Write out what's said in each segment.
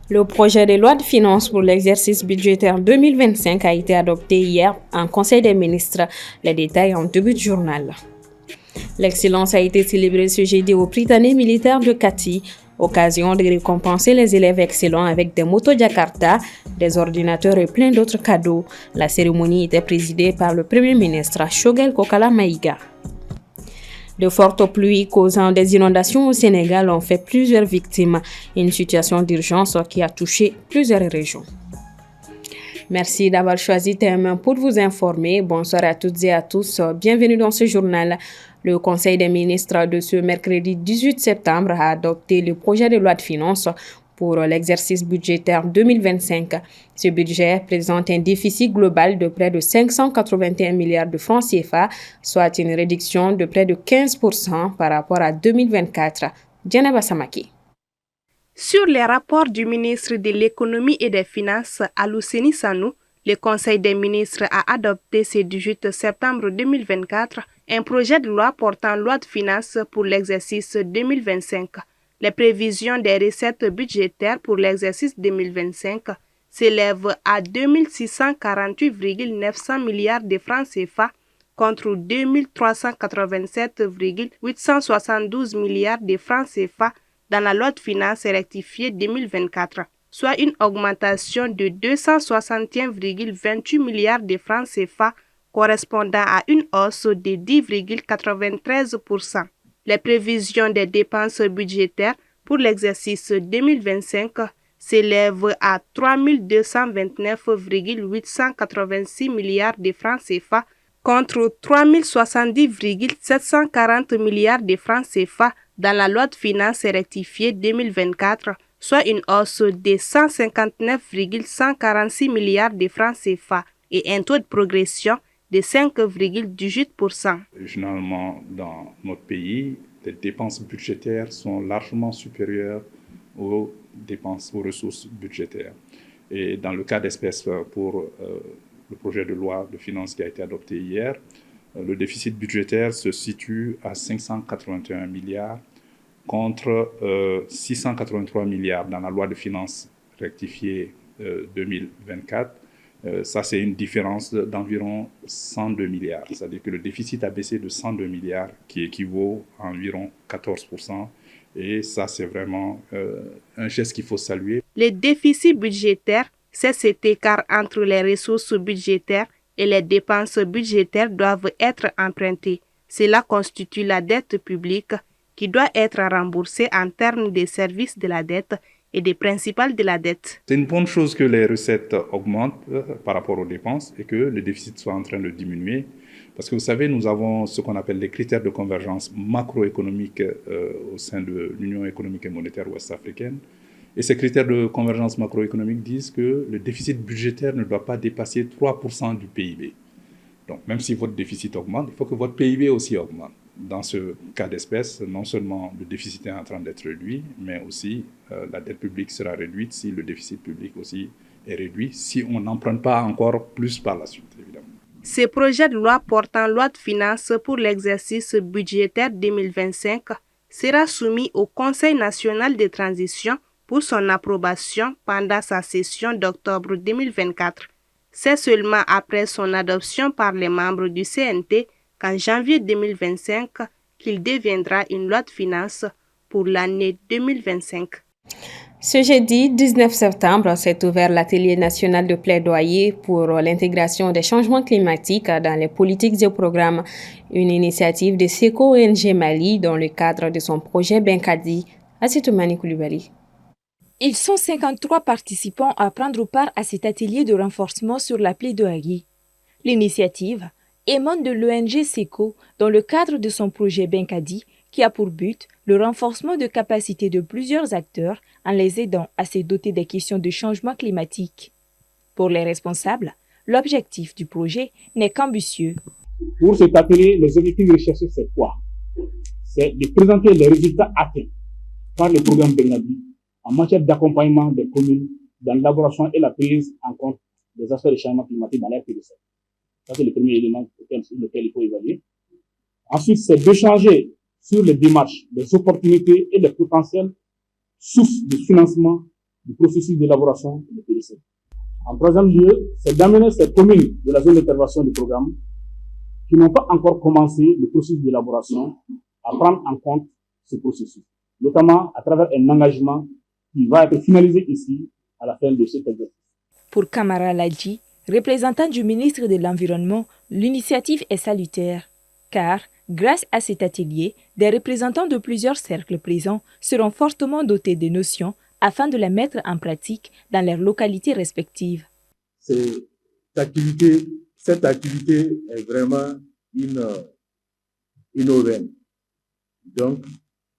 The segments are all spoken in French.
Le projet de loi de finances pour l'exercice budgétaire 2025 a été adopté hier en Conseil des ministres. Les détails en début de journal. L'excellence a été célébrée ce jeudi au Prytanée militaire de Kati, occasion de récompenser les élèves excellents avec des motos Jakarta, des ordinateurs et plein d'autres cadeaux. La cérémonie était présidée par le Premier ministre Shogel Kokala Maïga. De fortes pluies causant des inondations au Sénégal ont fait plusieurs victimes, une situation d'urgence qui a touché plusieurs régions. Merci d'avoir choisi TM pour vous informer. Bonsoir à toutes et à tous. Bienvenue dans ce journal. Le Conseil des ministres de ce mercredi 18 septembre a adopté le projet de loi de finances pour l'exercice budgétaire 2025. Ce budget présente un déficit global de près de 581 milliards de francs CFA, soit une réduction de près de 15% par rapport à 2024. Djanaba Samaki. Sur les rapports du ministre de l'Économie et des Finances, Alouseni Sanou, le Conseil des ministres a adopté ce 18 septembre 2024 un projet de loi portant loi de finances pour l'exercice 2025. Les prévisions des recettes budgétaires pour l'exercice 2025 s'élèvent à 2648,900 milliards de francs CFA contre 2387,872 milliards de francs CFA dans la loi de finances rectifiée 2024, soit une augmentation de 261,28 milliards de francs CFA correspondant à une hausse de 10,93%. Les prévisions des dépenses budgétaires pour l'exercice 2025 s'élèvent à 3229,886 milliards de francs CFA contre 3070,740 milliards de francs CFA dans la loi de finances rectifiée 2024, soit une hausse de 159,146 milliards de francs CFA et un taux de progression de 5,18%. Généralement, dans notre pays, les dépenses budgétaires sont largement supérieures aux ressources budgétaires. Et dans le cas d'espèce pour le projet de loi de finances qui a été adopté hier, le déficit budgétaire se situe à 581 milliards contre 683 milliards dans la loi de finances rectifiée 2024. Ça, c'est une différence d'environ 102 milliards. C'est-à-dire que le déficit a baissé de 102 milliards, qui équivaut à environ 14%. Et ça, c'est vraiment un geste qu'il faut saluer. Le déficit budgétaire, c'est cet écart entre les ressources budgétaires et les dépenses budgétaires doivent être empruntées. Cela constitue la dette publique qui doit être remboursée en termes des services de la dette et des principales de la dette. C'est une bonne chose que les recettes augmentent par rapport aux dépenses et que le déficit soit en train de diminuer. Parce que vous savez, nous avons ce qu'on appelle les critères de convergence macroéconomique au sein de l'Union économique et monétaire ouest-africaine. Et ces critères de convergence macroéconomique disent que le déficit budgétaire ne doit pas dépasser 3% du PIB. Donc, même si votre déficit augmente, il faut que votre PIB aussi augmente. Dans ce cas d'espèce, non seulement le déficit est en train d'être réduit, mais aussi la dette publique sera réduite si le déficit public aussi est réduit, si on n'emprunte pas encore plus par la suite, évidemment. Ce projet de loi portant loi de finances pour l'exercice budgétaire 2025 sera soumis au Conseil national de transition pour son approbation pendant sa session d'octobre 2024. C'est seulement après son adoption par les membres du CNT qu'en janvier 2025 qu'il deviendra une loi de finances pour l'année 2025. Ce jeudi 19 septembre s'est ouvert l'atelier national de plaidoyer pour l'intégration des changements climatiques dans les politiques et programmes, une initiative de SECO ONG Mali dans le cadre de son projet Benkadi. Assitoumani Koulibaly. Ils sont 53 participants à prendre part à cet atelier de renforcement sur la plaidoirie. L'initiative émane de l'ONG SECO dans le cadre de son projet Benkadi, qui a pour but le renforcement de capacités de plusieurs acteurs en les aidant à se doter des questions de changement climatique. Pour les responsables, l'objectif du projet n'est qu'ambitieux. Pour cet atelier, les objectifs recherchés, c'est quoi? C'est de présenter les résultats atteints par le programme Benkadi en matière d'accompagnement des communes dans l'élaboration et la prise en compte des aspects de changement climatique dans leur PDC. Ça, c'est le premier élément sur lequel il faut évaluer. Ensuite, c'est d'échanger sur les démarches, les opportunités et les potentiels sources de financement du processus d'élaboration du PDC. En troisième lieu, c'est d'amener ces communes de la zone d'intervention du programme qui n'ont pas encore commencé le processus d'élaboration à prendre en compte ce processus, notamment à travers un engagement qui va être finalisé ici à la fin de cet exercice. Pour Kamara Ladji, représentant du ministre de l'Environnement, l'initiative est salutaire, car, grâce à cet atelier, des représentants de plusieurs cercles présents seront fortement dotés de notions afin de les mettre en pratique dans leurs localités respectives. Cette activité est vraiment innovante. Donc,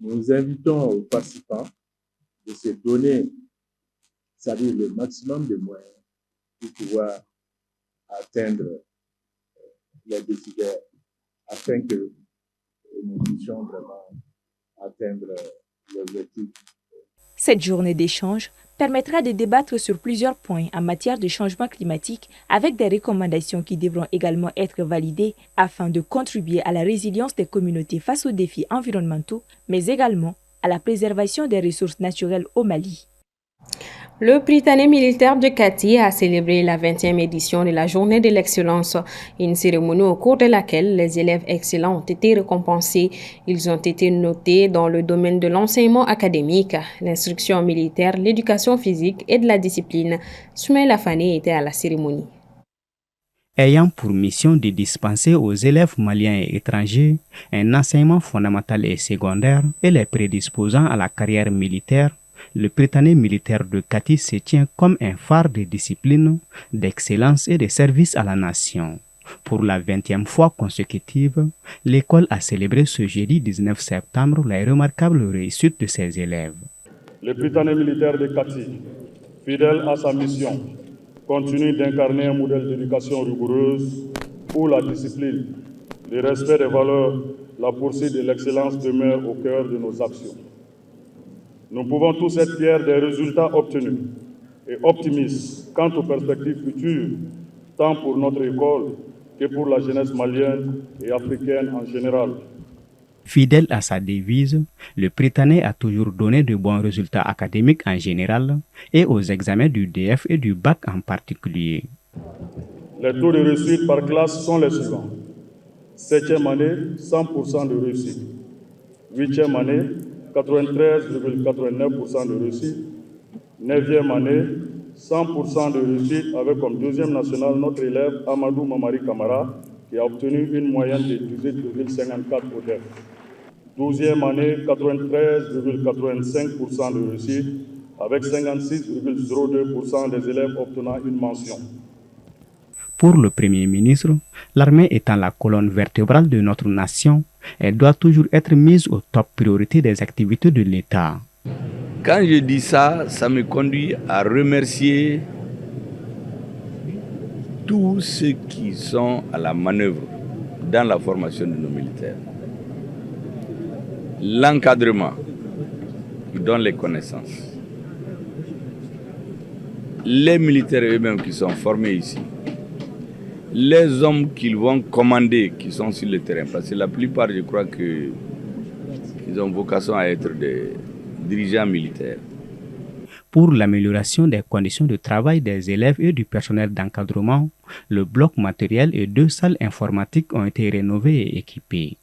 nous invitons aux participants de se donner, c'est-à-dire le maximum de moyens pour pouvoir atteindre les décideurs afin que nous puissions vraiment atteindre l'objectif. Cette journée d'échange permettra de débattre sur plusieurs points en matière de changement climatique avec des recommandations qui devront également être validées afin de contribuer à la résilience des communautés face aux défis environnementaux, mais également à la préservation des ressources naturelles au Mali. Le Prytanée militaire de Kati a célébré la 20e édition de la Journée de l'excellence, une cérémonie au cours de laquelle les élèves excellents ont été récompensés. Ils ont été notés dans le domaine de l'enseignement académique, l'instruction militaire, l'éducation physique et de la discipline. Soumaïla Fane était à la cérémonie. Ayant pour mission de dispenser aux élèves maliens et étrangers un enseignement fondamental et secondaire et les prédisposant à la carrière militaire, le Prytanée militaire de Kati se tient comme un phare de discipline, d'excellence et de service à la nation. Pour la 20e fois consécutive, l'école a célébré ce jeudi 19 septembre la remarquable réussite de ses élèves. Le Prytanée militaire de Kati, fidèle à sa mission, continue d'incarner un modèle d'éducation rigoureuse où la discipline, le respect des valeurs, la poursuite de l'excellence demeurent au cœur de nos actions. Nous pouvons tous être fiers des résultats obtenus et optimistes quant aux perspectives futures, tant pour notre école que pour la jeunesse malienne et africaine en général. Fidèle à sa devise, le Prytanée a toujours donné de bons résultats académiques en général et aux examens du DF et du bac en particulier. Les taux de réussite par classe sont les suivants. 7e année, 100% de réussite. 8e année, 93,89% de réussite. 9e année, 100% de réussite avec comme deuxième national notre élève Amadou Mamari Kamara qui a obtenu une moyenne de 18,54 au DEF. 12e année, 93,85% de réussite avec 56,02% des élèves obtenant une mention. Pour le Premier ministre, l'armée étant la colonne vertébrale de notre nation, elle doit toujours être mise au top priorité des activités de l'État. Quand je dis ça, ça me conduit à remercier tous ceux qui sont à la manœuvre dans la formation de nos militaires. L'encadrement qui donne les connaissances. Les militaires eux-mêmes qui sont formés ici. Les hommes qu'ils vont commander qui sont sur le terrain. Parce que la plupart, je crois qu'ils ont vocation à être des dirigeants militaires. Pour l'amélioration des conditions de travail des élèves et du personnel d'encadrement, le bloc matériel et 2 salles informatiques ont été rénovées et équipées.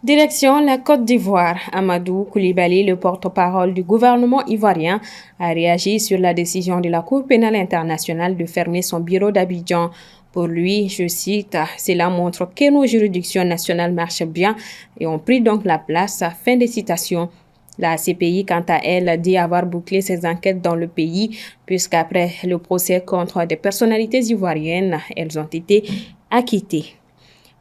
Direction la Côte d'Ivoire, Amadou Koulibaly, le porte-parole du gouvernement ivoirien, a réagi sur la décision de la Cour pénale internationale de fermer son bureau d'Abidjan. Pour lui, je cite, « Cela montre que nos juridictions nationales marchent bien et ont pris donc la place. » Fin de citation. La CPI, quant à elle, dit avoir bouclé ses enquêtes dans le pays, puisqu'après le procès contre des personnalités ivoiriennes, elles ont été acquittées.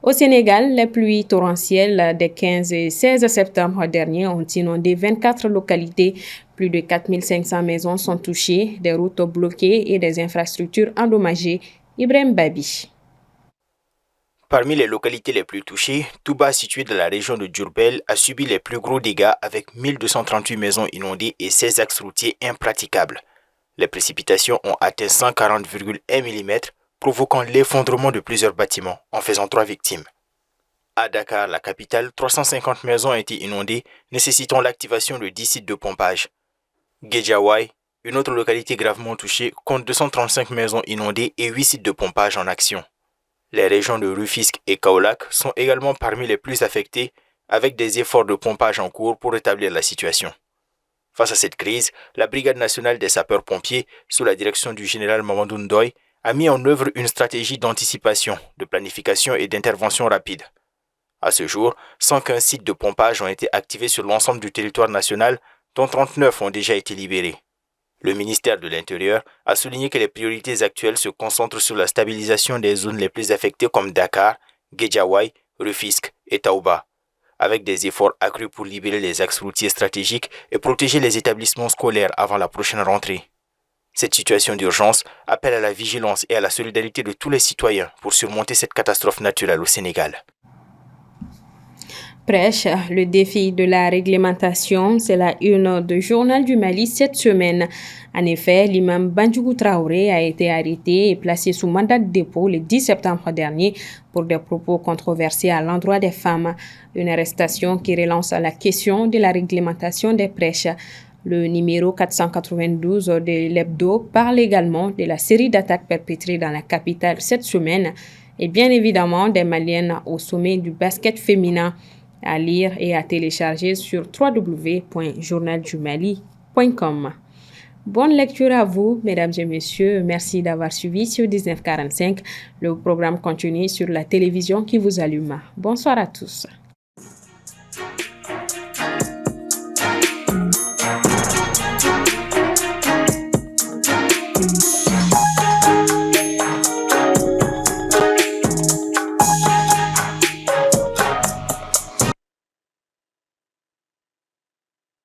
Au Sénégal, les pluies torrentielles des 15 et 16 septembre dernier ont inondé 24 localités. Plus de 4500 maisons sont touchées, des routes bloquées et des infrastructures endommagées. Ibrahim Babi. Parmi les localités les plus touchées, Touba, situé dans la région de Diourbel, a subi les plus gros dégâts avec 1238 maisons inondées et 16 axes routiers impraticables. Les précipitations ont atteint 140,1 mm, provoquant l'effondrement de plusieurs bâtiments, en faisant 3 victimes. À Dakar, la capitale, 350 maisons ont été inondées, nécessitant l'activation de 10 sites de pompage. Guédiawaye, une autre localité gravement touchée, compte 235 maisons inondées et 8 sites de pompage en action. Les régions de Rufisque et Kaolack sont également parmi les plus affectées, avec des efforts de pompage en cours pour rétablir la situation. Face à cette crise, la Brigade nationale des sapeurs-pompiers, sous la direction du général Mamadou Ndoye, a mis en œuvre une stratégie d'anticipation, de planification et d'intervention rapide. À ce jour, 115 sites de pompage ont été activés sur l'ensemble du territoire national, dont 39 ont déjà été libérés. Le ministère de l'Intérieur a souligné que les priorités actuelles se concentrent sur la stabilisation des zones les plus affectées comme Dakar, Guédiawaye, Rufisque et Taouba, avec des efforts accrus pour libérer les axes routiers stratégiques et protéger les établissements scolaires avant la prochaine rentrée. Cette situation d'urgence appelle à la vigilance et à la solidarité de tous les citoyens pour surmonter cette catastrophe naturelle au Sénégal. Prêche, le défi de la réglementation, c'est la une du Journal du Mali cette semaine. En effet, l'imam Bandjougou Traoré a été arrêté et placé sous mandat de dépôt le 10 septembre dernier pour des propos controversés à l'endroit des femmes. Une arrestation qui relance la question de la réglementation des prêches. Le numéro 492 de l'Hebdo parle également de la série d'attaques perpétrées dans la capitale cette semaine et bien évidemment des Maliennes au sommet du basket féminin. À lire et à télécharger sur www.journaldumali.com. Bonne lecture à vous, mesdames et messieurs. Merci d'avoir suivi sur 1945. Le programme continue sur la télévision qui vous allume. Bonsoir à tous.